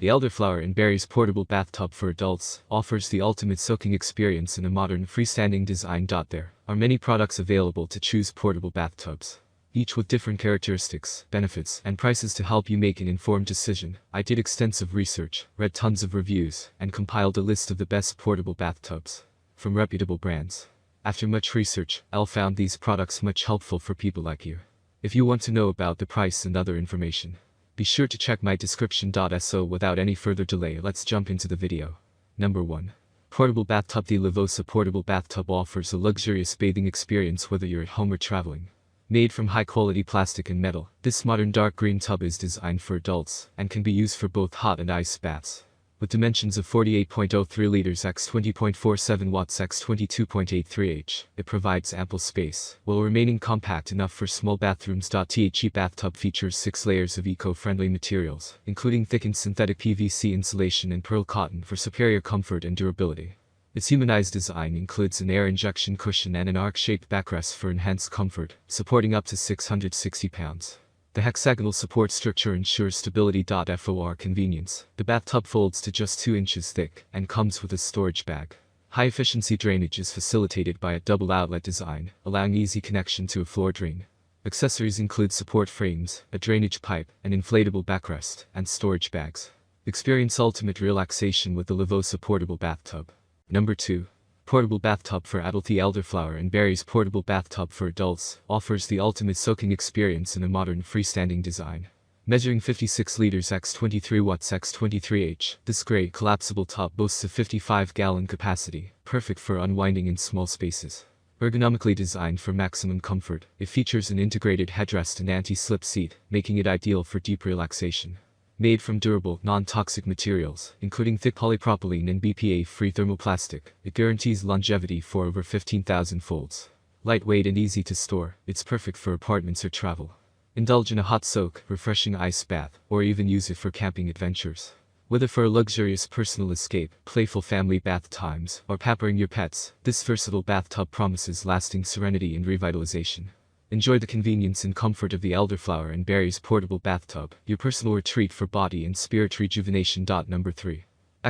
The Elderflower and Berries Portable Bathtub for Adults offers the ultimate soaking experience in a modern freestanding design. There are many products available to choose portable bathtubs, each with different characteristics, benefits, and prices to help you make an informed decision. I did extensive research, read tons of reviews, and compiled a list of the best portable bathtubs from reputable brands. After much research, I found these products much helpful for people like you. If you want to know about the price and other information, be sure to check my description. So without any further delay, let's jump into the video. Number 1. Portable Bathtub. The Livosa Portable Bathtub offers a luxurious bathing experience whether you're at home or traveling. Made from high-quality plastic and metal, this modern dark green tub is designed for adults and can be used for both hot and ice baths. With dimensions of 48.03 liters x 20.47 watts x 22.83 h, it provides ample space, while remaining compact enough for small bathrooms. The bathtub features 6 layers of eco-friendly materials, including thickened synthetic PVC insulation and pearl cotton for superior comfort and durability. Its humanized design includes an air injection cushion and an arc-shaped backrest for enhanced comfort, supporting up to 660 pounds. The hexagonal support structure ensures stability. For convenience, the bathtub folds to just 2 inches thick and comes with a storage bag. High-efficiency drainage is facilitated by a double-outlet design, allowing easy connection to a floor drain. Accessories include support frames, a drainage pipe, an inflatable backrest, and storage bags. Experience ultimate relaxation with the Livosa Portable Bathtub. Number 2. Portable Bathtub for Adult. The Elderflower and Berries Portable Bathtub for Adults offers the ultimate soaking experience in a modern freestanding design. Measuring 56 liters x 23 watts x 23 h, this gray collapsible tub boasts a 55-gallon capacity, perfect for unwinding in small spaces. Ergonomically designed for maximum comfort, it features an integrated headrest and anti-slip seat, making it ideal for deep relaxation. Made from durable, non-toxic materials, including thick polypropylene and BPA-free thermoplastic, it guarantees longevity for over 15,000 folds. Lightweight and easy to store, it's perfect for apartments or travel. Indulge in a hot soak, refreshing ice bath, or even use it for camping adventures. Whether for a luxurious personal escape, playful family bath times, or pampering your pets, this versatile bathtub promises lasting serenity and revitalization. Enjoy the convenience and comfort of the Elderflower and Berries Portable Bathtub, your personal retreat for body and spirit rejuvenation. Number 3.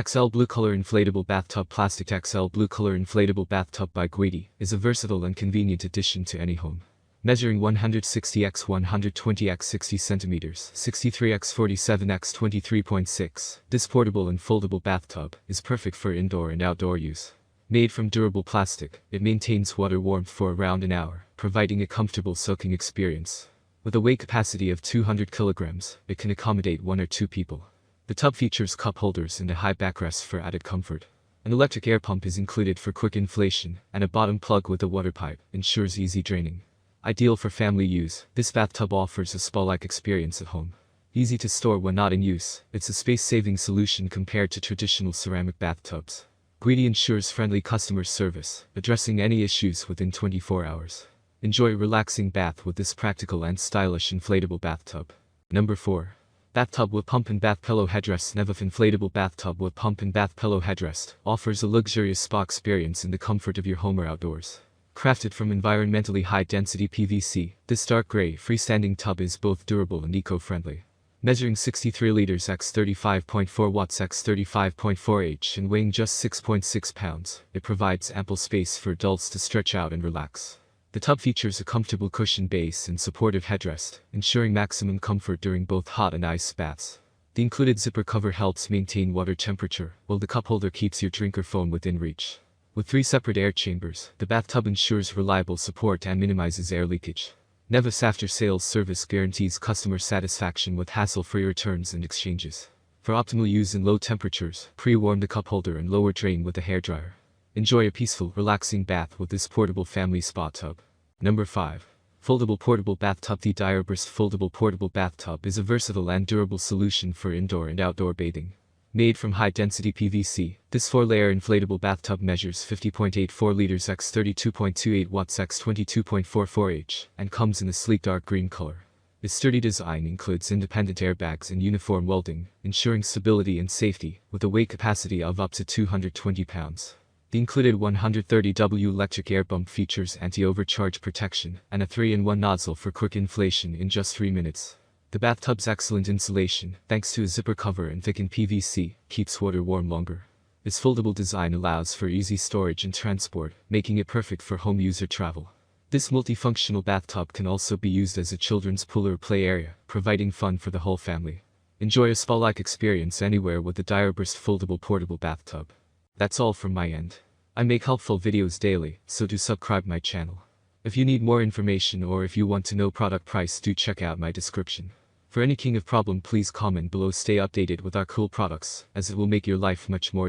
XL Blue Color Inflatable Bathtub. Plastic. XL Blue Color Inflatable Bathtub by Guidi is a versatile and convenient addition to any home. Measuring 160 x 120 x 60 centimeters, 63 x 47 x 23.6, this portable and foldable bathtub is perfect for indoor and outdoor use. Made from durable plastic, it maintains water warmth for around an hour, providing a comfortable soaking experience. With a weight capacity of 200 kilograms, it can accommodate 1 or 2 people. The tub features cup holders and a high backrest for added comfort. An electric air pump is included for quick inflation, and a bottom plug with a water pipe ensures easy draining. Ideal for family use, this bathtub offers a spa-like experience at home. Easy to store when not in use, it's a space-saving solution compared to traditional ceramic bathtubs. Guidi ensures friendly customer service, addressing any issues within 24 hours. Enjoy a relaxing bath with this practical and stylish inflatable bathtub. Number 4. Bathtub with Pump and Bath Pillow Headrest. Nevaf Inflatable Bathtub with Pump and Bath Pillow Headrest offers a luxurious spa experience in the comfort of your home or outdoors. Crafted from environmentally high-density PVC, this dark gray freestanding tub is both durable and eco-friendly. Measuring 63 liters x 35.4 watts x 35.4 h and weighing just 6.6 pounds, it provides ample space for adults to stretch out and relax. The tub features a comfortable cushion base and supportive headrest, ensuring maximum comfort during both hot and ice baths. The included zipper cover helps maintain water temperature, while the cup holder keeps your drink or phone within reach. With 3 separate air chambers, the bathtub ensures reliable support and minimizes air leakage. Nevaf's after-sales service guarantees customer satisfaction with hassle-free returns and exchanges. For optimal use in low temperatures, pre-warm the cup holder and lower drain with a hairdryer. Enjoy a peaceful, relaxing bath with this portable family spa tub. Number 5. Foldable Portable Bathtub. The Diarburst Foldable Portable Bathtub is a versatile and durable solution for indoor and outdoor bathing. Made from high-density PVC, this 4-layer inflatable bathtub measures 50.84 liters x 32.28 watts x 22.44 h and comes in a sleek dark green color. Its sturdy design includes independent airbags and uniform welding, ensuring stability and safety, with a weight capacity of up to 220 pounds. The included 130W electric air pump features anti-overcharge protection and a 3-in-1 nozzle for quick inflation in just 3 minutes. The bathtub's excellent insulation, thanks to a zipper cover and thickened PVC, keeps water warm longer. Its foldable design allows for easy storage and transport, making it perfect for home use or travel. This multifunctional bathtub can also be used as a children's pool or play area, providing fun for the whole family. Enjoy a spa-like experience anywhere with the Direburst foldable portable bathtub. That's all from my end. I make helpful videos daily, so do subscribe my channel. If you need more information or if you want to know product price, do check out my description. For any king of problem, please comment below. Stay updated with our cool products, as it will make your life much more